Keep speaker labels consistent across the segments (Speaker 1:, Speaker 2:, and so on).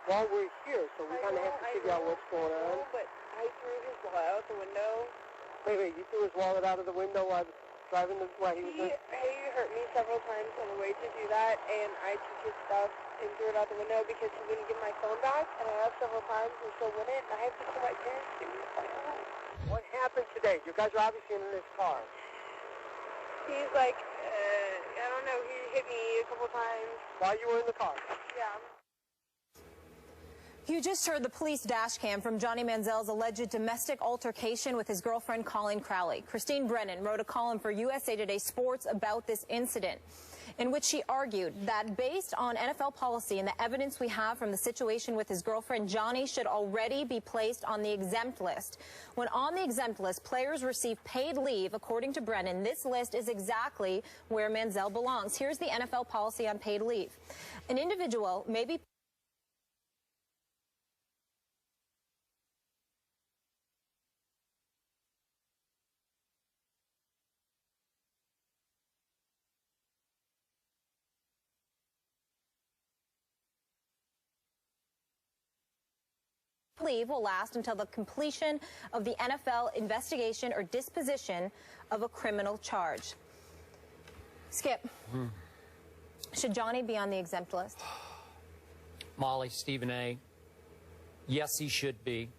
Speaker 1: while we're here, so we kind of have to figure out what's going on.
Speaker 2: But I threw his wallet out the window.
Speaker 1: Wait, you threw his wallet out of the window while driving while he was there?
Speaker 2: He hurt me several times on the way to do that, and I took his stuff and threw it out the window because he wouldn't give my phone back, and I asked several times and still wouldn't, and I have to tell my parents to me.
Speaker 1: What happened today? You guys are obviously in this car.
Speaker 2: He's like, I don't know, he hit me a couple times.
Speaker 1: While you were in the car?
Speaker 2: Yeah.
Speaker 3: You just heard the police dash cam from Johnny Manziel's alleged domestic altercation with his girlfriend Colleen Crowley. Christine Brennan wrote a column for USA Today Sports about this incident, in which she argued that based on NFL policy and the evidence we have from the situation with his girlfriend, Johnny should already be placed on the exempt list. When on the exempt list, players receive paid leave. According to Brennan, this list is exactly where Manziel belongs. Here's the NFL policy on paid leave. An individual may be leave will last until the completion of the NFL investigation or disposition of a criminal charge. Skip, should Johnny be on the exempt list?
Speaker 4: Molly, Stephen A., yes, he should be.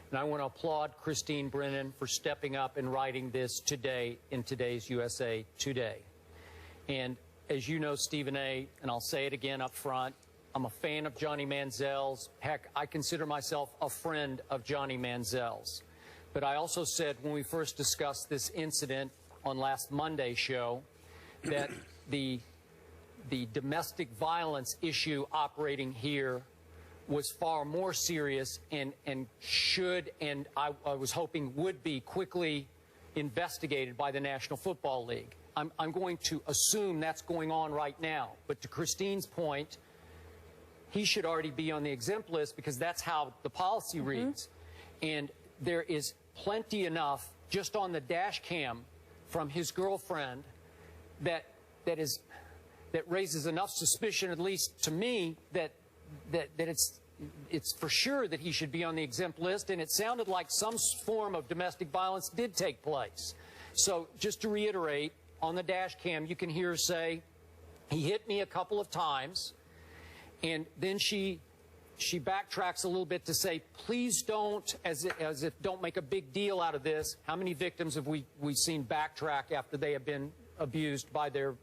Speaker 4: And I want to applaud Christine Brennan for stepping up and writing this today in today's USA Today. And as you know, Stephen A., and I'll say it again up front, I'm a fan of Johnny Manziel's. Heck, I consider myself a friend of Johnny Manziel's. But I also said when we first discussed this incident on last Monday's show that the domestic violence issue operating here was far more serious and should, and I was hoping would be, quickly investigated by the National Football League. I'm going to assume that's going on right now. But to Christine's point, he should already be on the exempt list because that's how the policy reads. And there is plenty enough just on the dash cam from his girlfriend that raises enough suspicion, at least to me, that it's for sure that he should be on the exempt list. And it sounded like some form of domestic violence did take place. So just to reiterate, on the dash cam, you can hear her say, he hit me a couple of times. And then she backtracks a little bit to say, please don't, as if don't make a big deal out of this. How many victims have we seen backtrack after they have been abused by their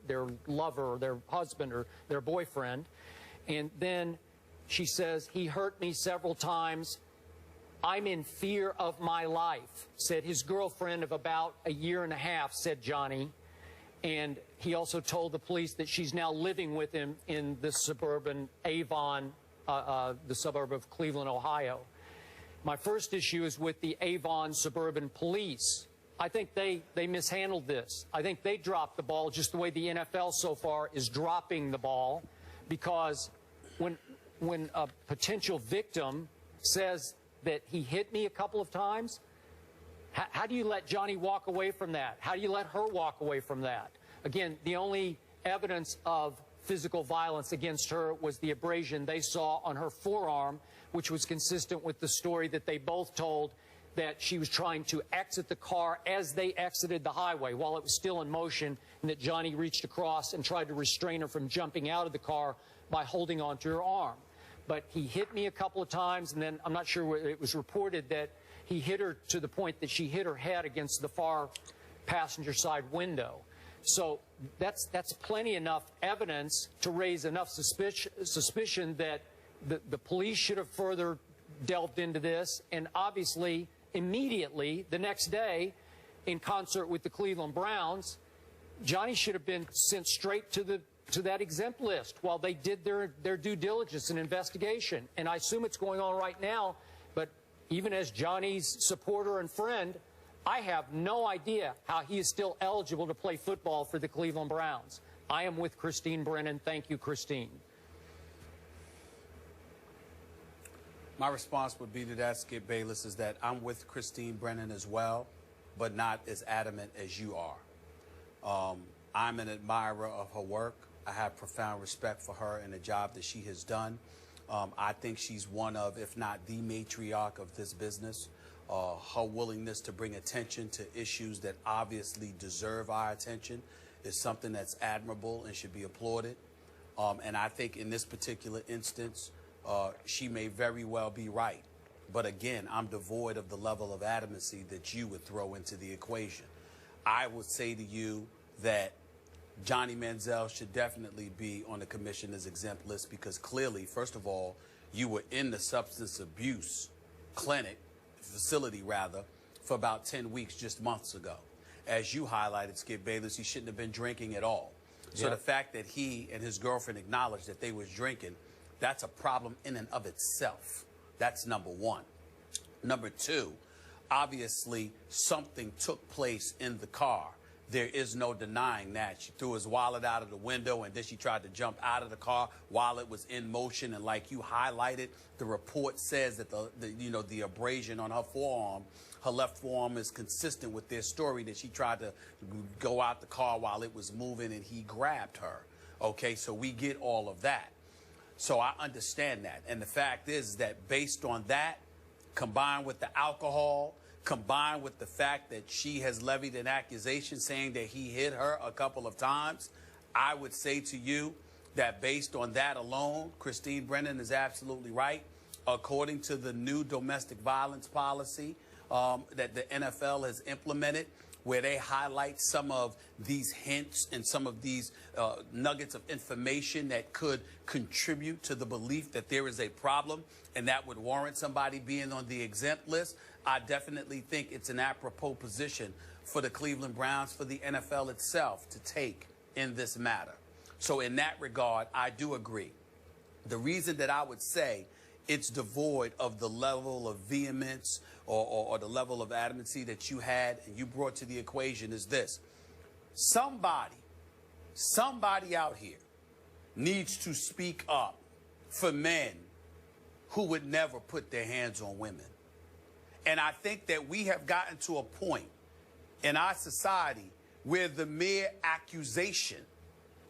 Speaker 4: lover or their husband or their boyfriend? And then she says, he hurt me several times. I'm in fear of my life, said his girlfriend of about a year and a half, said Johnny. And he also told the police that she's now living with him in the suburban Avon, the suburb of Cleveland, Ohio. My first issue is with the Avon suburban police. I think they mishandled this. I think they dropped the ball just the way the NFL so far is dropping the ball, because when a potential victim says that he hit me a couple of times, how do you let Johnny walk away from that? How do you let her walk away from that? Again, the only evidence of physical violence against her was the abrasion they saw on her forearm, which was consistent with the story that they both told, that she was trying to exit the car as they exited the highway while it was still in motion, and that Johnny reached across and tried to restrain her from jumping out of the car by holding onto her arm. But he hit me a couple of times, and then I'm not sure whether it was reported that he hit her to the point that she hit her head against the far passenger side window. So that's plenty enough evidence to raise enough suspicion that the police should have further delved into this. And obviously, immediately, the next day, in concert with the Cleveland Browns, Johnny should have been sent straight to that exempt list while they did their due diligence and investigation. And I assume it's going on right now. But even as Johnny's supporter and friend, I have no idea how he is still eligible to play football for the Cleveland Browns. I am with Christine Brennan. Thank you, Christine.
Speaker 5: My response would be to that, Skip Bayless, is that I'm with Christine Brennan as well, but not as adamant as you are. I'm an admirer of her work. I have profound respect for her and the job that she has done. I think she's one of, if not the matriarch of this business. Her willingness to bring attention to issues that obviously deserve our attention is something that's admirable and should be applauded. And I think in this particular instance, she may very well be right. But again, I'm devoid of the level of adamancy that you would throw into the equation. I would say to you that Johnny Manziel should definitely be on the commissioner's exempt list because clearly, first of all, you were in the substance abuse facility for about 10 weeks just months ago. As you highlighted, Skip Bayless, he shouldn't have been drinking at all. So the fact that he and his girlfriend acknowledged that they was drinking, that's a problem in and of itself. That's number one. Number two, obviously something took place in the car. There is no denying that. She threw his wallet out of the window and then she tried to jump out of the car while it was in motion. And like you highlighted, the report says that the abrasion on her forearm, her left forearm, is consistent with their story that she tried to go out the car while it was moving and he grabbed her. Okay, so we get all of that. So I understand that. And the fact is that based on that, combined with the alcohol, combined with the fact that she has levied an accusation saying that he hit her a couple of times, I would say to you that based on that alone, Christine Brennan is absolutely right. According to the new domestic violence policy that the NFL has implemented, where they highlight some of these hints and some of these nuggets of information that could contribute to the belief that there is a problem and that would warrant somebody being on the exempt list, I definitely think it's an apropos position for the Cleveland Browns, for the NFL itself to take in this matter. So in that regard, I do agree. The reason that I would say it's devoid of the level of vehemence or the level of adamancy that you had and you brought to the equation is this. Somebody out here needs to speak up for men who would never put their hands on women. And I think that we have gotten to a point in our society where the mere accusation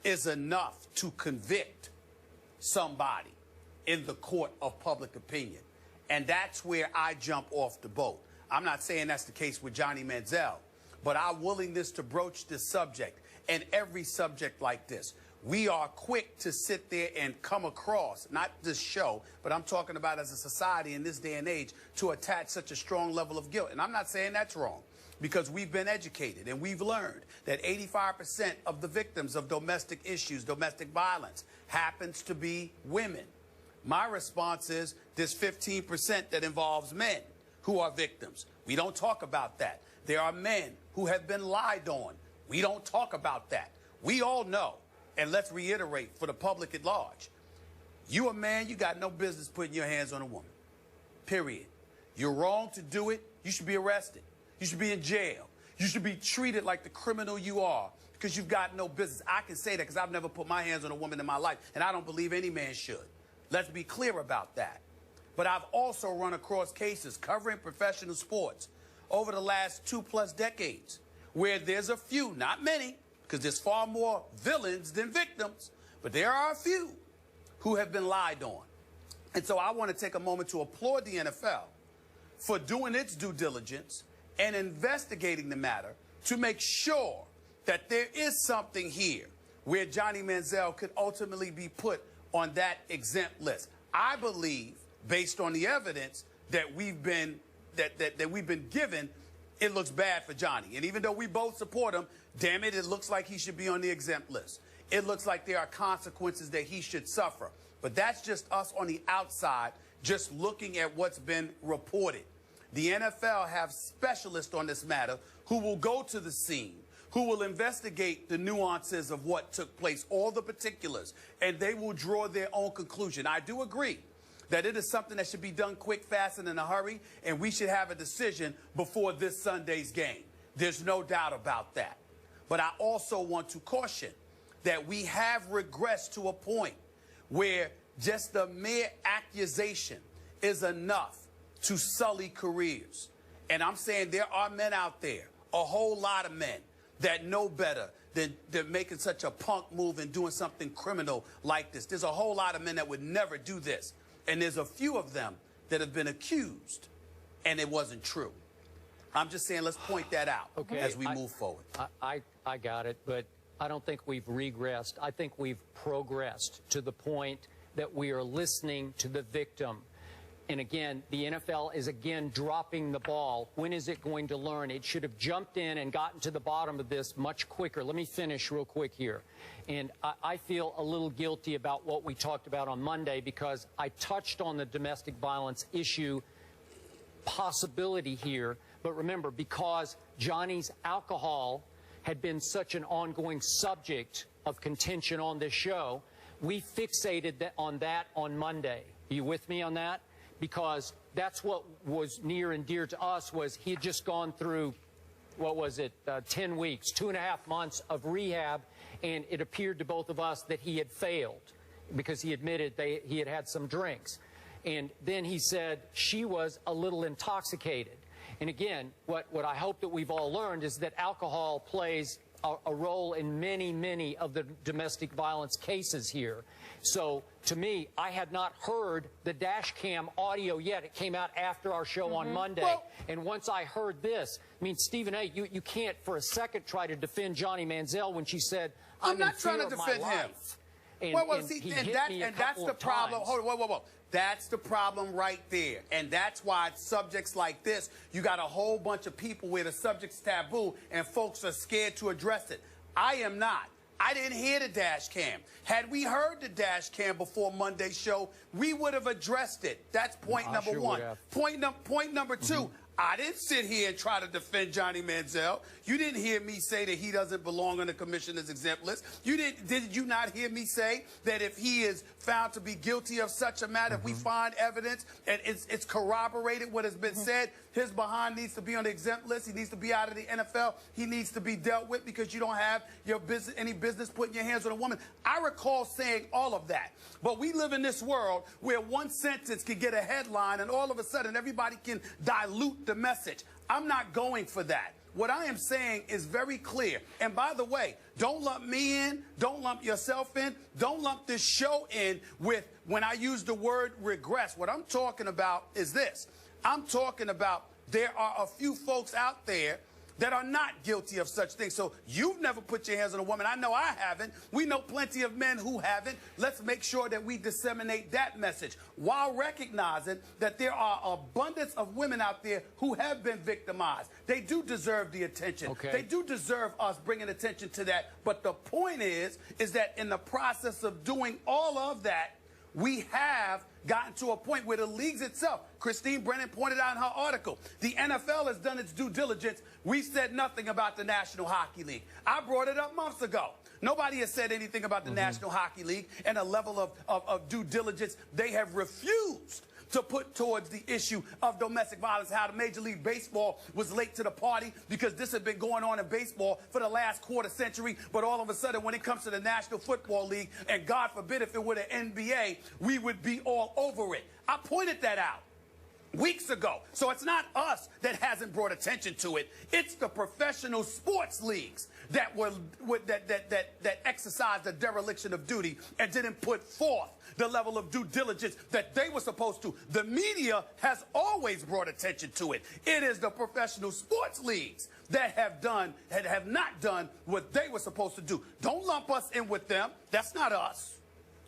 Speaker 5: is enough to convict somebody in the court of public opinion. And that's where I jump off the boat. I'm not saying that's the case with Johnny Manziel, but our willingness to broach this subject and every subject like this, we are quick to sit there and come across, not this show, but I'm talking about as a society in this day and age, to attach such a strong level of guilt. And I'm not saying that's wrong, because we've been educated and we've learned that 85% of the victims of domestic issues, domestic violence, happens to be women. My response is there's 15% that involves men who are victims. We don't talk about that. There are men who have been lied on. We don't talk about that. We all know, and let's reiterate for the public at large, you a man, you got no business putting your hands on a woman, period. You're wrong to do it. You should be arrested. You should be in jail. You should be treated like the criminal you are because you've got no business. I can say that because I've never put my hands on a woman in my life, and I don't believe any man should. Let's be clear about that. But I've also run across cases covering professional sports over the last 2+ decades where there's a few, not many, because there's far more villains than victims, but there are a few who have been lied on. And so I want to take a moment to applaud the NFL for doing its due diligence and investigating the matter to make sure that there is something here where Johnny Manziel could ultimately be put on that exempt list. I believe, based on the evidence that we've been given, it looks bad for Johnny. And even though we both support him, damn it, it looks like he should be on the exempt list. It looks like there are consequences that he should suffer. But that's just us on the outside, just looking at what's been reported. The NFL have specialists on this matter who will go to the scene, who will investigate the nuances of what took place, all the particulars, and they will draw their own conclusion. I do agree that it is something that should be done quick, fast, and in a hurry, and we should have a decision before this Sunday's game. There's no doubt about that. But I also want to caution that we have regressed to a point where just the mere accusation is enough to sully careers. And I'm saying there are men out there, a whole lot of men, that know better than making such a punk move and doing something criminal like this. There's a whole lot of men that would never do this. And there's a few of them that have been accused, and it wasn't true. I'm just saying, let's point that out as we move forward.
Speaker 4: I got it, but I don't think we've regressed. I think we've progressed to the point that we are listening to the victim. And again, the NFL is again dropping the ball. When is it going to learn? It should have jumped in and gotten to the bottom of this much quicker. Let me finish real quick here. And I feel a little guilty about what we talked about on Monday because I touched on the domestic violence issue possibility here. But remember, because Johnny's alcohol had been such an ongoing subject of contention on this show, we fixated on that on Monday. Are you with me on that? Because that's what was near and dear to us was he had just gone through, what was it, 10 weeks, 2.5 months of rehab, and it appeared to both of us that he had failed because he admitted he had had some drinks. And then he said she was a little intoxicated. And again, what I hope that we've all learned is that alcohol plays a role in many, many of the domestic violence cases here. So, to me, I had not heard the dash cam audio yet. It came out after our show on Monday. Well, and once I heard this, I mean, Stephen A., you can't for a second try to defend Johnny Manziel when she said, I'm not trying to defend him. And,
Speaker 5: that's the problem. Hold on, whoa. That's the problem right there. And that's why subjects like this, you got a whole bunch of people where the subject's taboo and folks are scared to address it. I am not. I didn't hear the dash cam. Had we heard the dash cam before Monday's show, we would have addressed it. That's point number one. Point number two, I didn't sit here and try to defend Johnny Manziel. You didn't hear me say that he doesn't belong on the commissioner's exempt list. Did you not hear me say that if he is found to be guilty of such a matter, if we find evidence and it's corroborated what has been said, his behind needs to be on the exempt list. He needs to be out of the NFL. He needs to be dealt with because you don't have any business putting your hands on a woman. I recall saying all of that. But we live in this world where one sentence can get a headline and all of a sudden everybody can dilute the message. I'm not going for that. What I am saying is very clear. And by the way, don't lump me in. Don't lump yourself in. Don't lump this show in with when I use the word regress. What I'm talking about is this. I'm talking about there are a few folks out there that are not guilty of such things. So you've never put your hands on a woman. I know I haven't. We know plenty of men who haven't. Let's make sure that we disseminate that message while recognizing that there are abundance of women out there who have been victimized. They do deserve the attention. They do deserve us bringing attention to that. But the point is that in the process of doing all of that, we have gotten to a point where the leagues itself, Christine Brennan pointed out in her article, the NFL has done its due diligence. We said nothing about the National Hockey League. I brought it up months ago. Nobody has said anything about the National Hockey League and a level of due diligence they have refused to put towards the issue of domestic violence, how the Major League Baseball was late to the party because this had been going on in baseball for the last quarter century, but all of a sudden when it comes to the National Football League, and God forbid if it were the NBA, we would be all over it. I pointed that out weeks ago. So it's not us that hasn't brought attention to it. It's the professional sports leagues that exercised a dereliction of duty and didn't put forth the level of due diligence that they were supposed to. The media has always brought attention to it. It is the professional sports leagues that have not done what they were supposed to do. Don't lump us in with them. That's not us.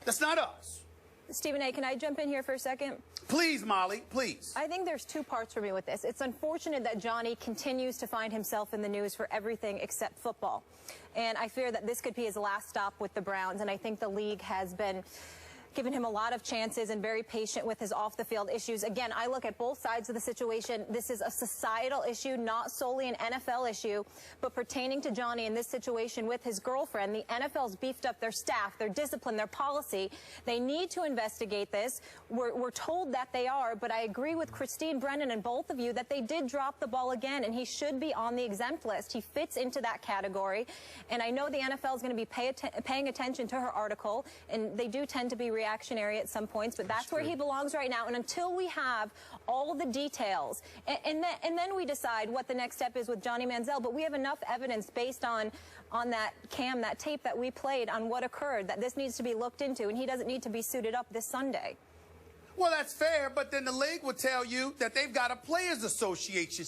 Speaker 5: That's not us.
Speaker 3: Stephen A., can I jump in here for a second?
Speaker 5: Please, Molly, please.
Speaker 3: I think there's two parts for me with this. It's unfortunate that Johnny continues to find himself in the news for everything except football. And I fear that this could be his last stop with the Browns. And I think the league has been given him a lot of chances and very patient with his off-the-field issues. Again, I look at both sides of the situation. This is a societal issue, not solely an NFL issue, but pertaining to Johnny in this situation with his girlfriend. The NFL's beefed up their staff, their discipline, their policy. They need to investigate this. We're told that they are, but I agree with Christine Brennan and both of you that they did drop the ball again, and he should be on the exempt list. He fits into that category, and I know the NFL is going to be paying attention to her article, and they do tend to be reactionary at some points, but that's where he belongs right now. And until we have all the details, and then we decide what the next step is with Johnny Manziel. But we have enough evidence based on that that tape that we played on what occurred, that this needs to be looked into, and he doesn't need to be suited up this Sunday.
Speaker 5: Well, that's fair, but then the league will tell you that they've got a players association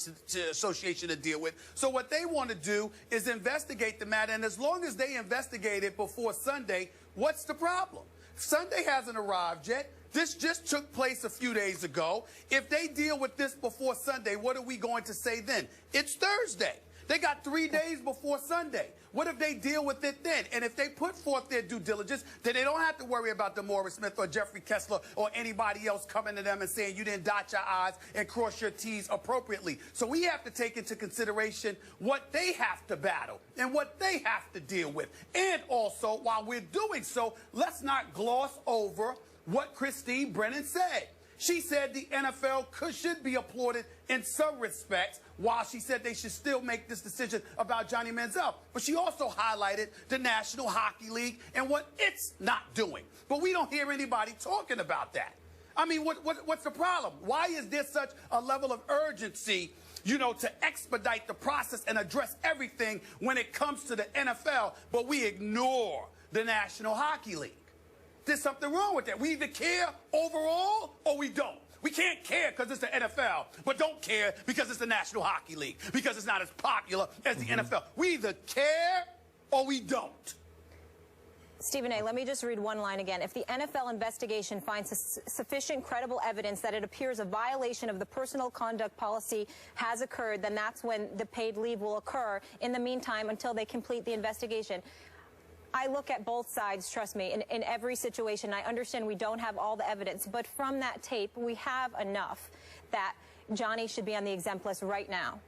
Speaker 5: to deal with. So what they want to do is investigate the matter, and as long as they investigate it before Sunday, what's the problem? Sunday hasn't arrived yet. This just took place a few days ago. If they deal with this before Sunday, what are we going to say then? It's Thursday. They got 3 days before Sunday. What if they deal with it then? And if they put forth their due diligence, then they don't have to worry about DeMaurice Smith or Jeffrey Kessler or anybody else coming to them and saying you didn't dot your I's and cross your T's appropriately. So we have to take into consideration what they have to battle and what they have to deal with. And also, while we're doing so, let's not gloss over what Christine Brennan said. She said the NFL should be applauded in some respects, while she said they should still make this decision about Johnny Manziel. But she also highlighted the National Hockey League and what it's not doing. But we don't hear anybody talking about that. I mean, what's the problem? Why is there such a level of urgency, you know, to expedite the process and address everything when it comes to the NFL, but we ignore the National Hockey League? There's something wrong with that. We either care overall or we don't. We can't care because it's the NFL, but don't care because it's the National Hockey League, because it's not as popular as the NFL. We either care or we don't.
Speaker 3: Stephen A., let me just read one line again. If the NFL investigation finds sufficient credible evidence that it appears a violation of the personal conduct policy has occurred, then that's when the paid leave will occur. In the meantime, until they complete the investigation. I look at both sides, trust me, in every situation. I understand we don't have all the evidence, but from that tape, we have enough that Johnny should be on the exempt list right now.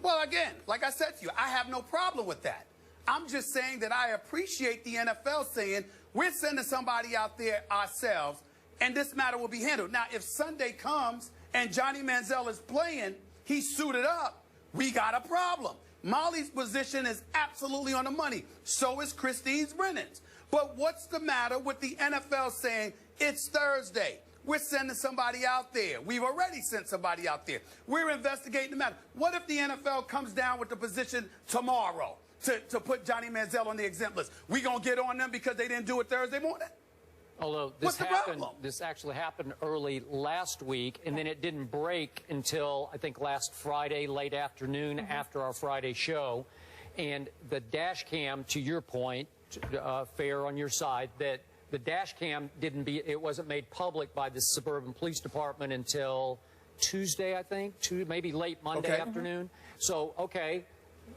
Speaker 5: Well, again, like I said to you, I have no problem with that. I'm just saying that I appreciate the NFL saying we're sending somebody out there ourselves, and this matter will be handled. Now, if Sunday comes and Johnny Manziel is playing, he's suited up, we got a problem. Molly's position is absolutely on the money. So is Christine Brennan's. But what's the matter with the NFL saying it's Thursday? We're sending somebody out there. We've already sent somebody out there. We're investigating the matter. What if the NFL comes down with the position tomorrow to put Johnny Manziel on the exempt list? We going to get on them because they didn't do it Thursday morning?
Speaker 4: Although this actually happened early last week, and then it didn't break until, I think, last Friday, late afternoon, after our Friday show. And the dash cam, to your point, fair on your side, that the dash cam it wasn't made public by the Suburban Police Department until Tuesday, I think, maybe late Monday afternoon. So, okay.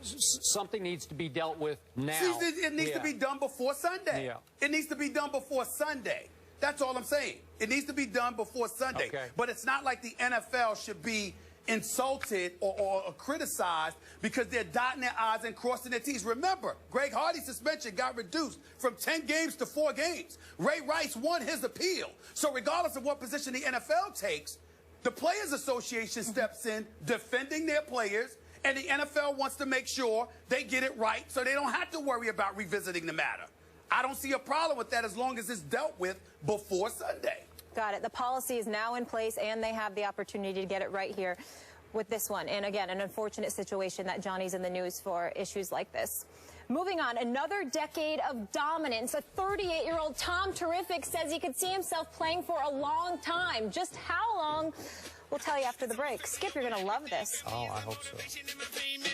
Speaker 4: Something needs to be dealt with now.
Speaker 5: See, it needs to be done before Sunday. Yeah. It needs to be done before Sunday. That's all I'm saying. It needs to be done before Sunday. Okay. But it's not like the NFL should be insulted or criticized because they're dotting their I's and crossing their T's. Remember, Greg Hardy's suspension got reduced from 10 games to 4 games. Ray Rice won his appeal. So regardless of what position the NFL takes, the Players Association steps in defending their players, and the NFL wants to make sure they get it right so they don't have to worry about revisiting the matter. I don't see a problem with that as long as it's dealt with before Sunday.
Speaker 3: Got it. The policy is now in place, and they have the opportunity to get it right here with this one. And again, an unfortunate situation that Johnny's in the news for issues like this. Moving on, another decade of dominance. A 38-year-old Tom Terrific says he could see himself playing for a long time. Just how long? We'll tell you after the break. Skip, you're going to love this.
Speaker 4: Oh, I hope so.